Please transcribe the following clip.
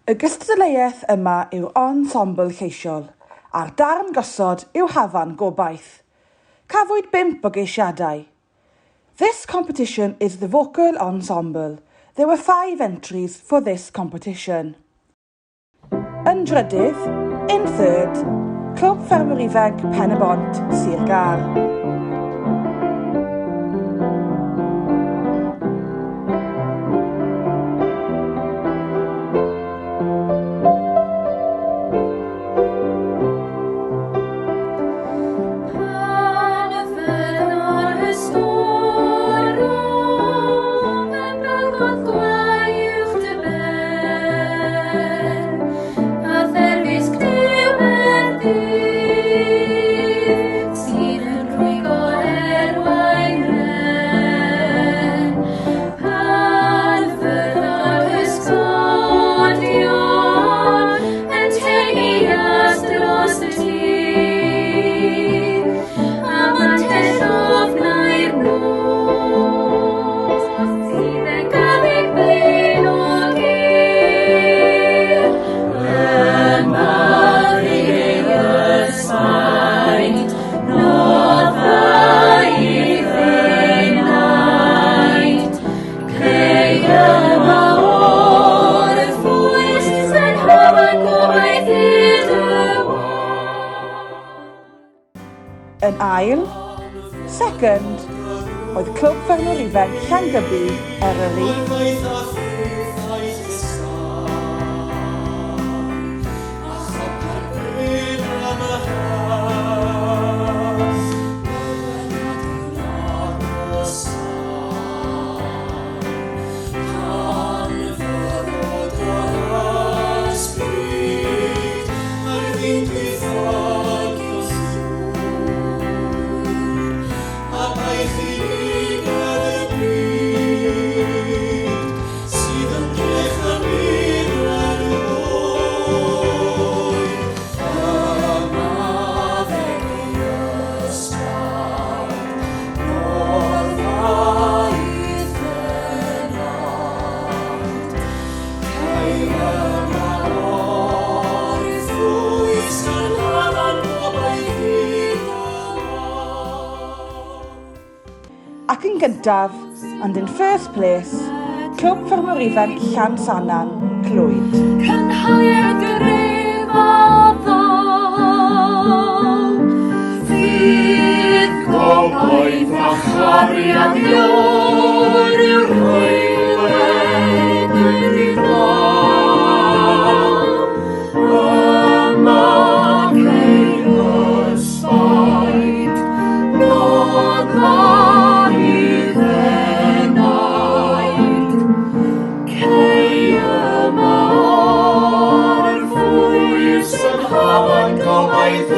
Y gystadleuaeth yma yw'r Ensemble Lleisiol, a'r darn gosod yw hafan gobaith. Cafwyd 5 o geisiadau. This competition is the vocal ensemble. There were 5 entries for this competition. Yn drydydd, in third, Clwb Ffermwr Ifanc Pen y Bont, Sir Gar. Yn ail, second, oedd Clwb Ffermwr Ifanc Llangybi, Eryri. Ac yn gyntaf, and in first place, Clwb Ffermwr Ifanc Llansanan, Clwyd. Cynhaliad gyrifaddo, fydd gobaith a chariad i'r yw'r hwyled wedi dod. Yma ceir ysbaid, nodda Gobaith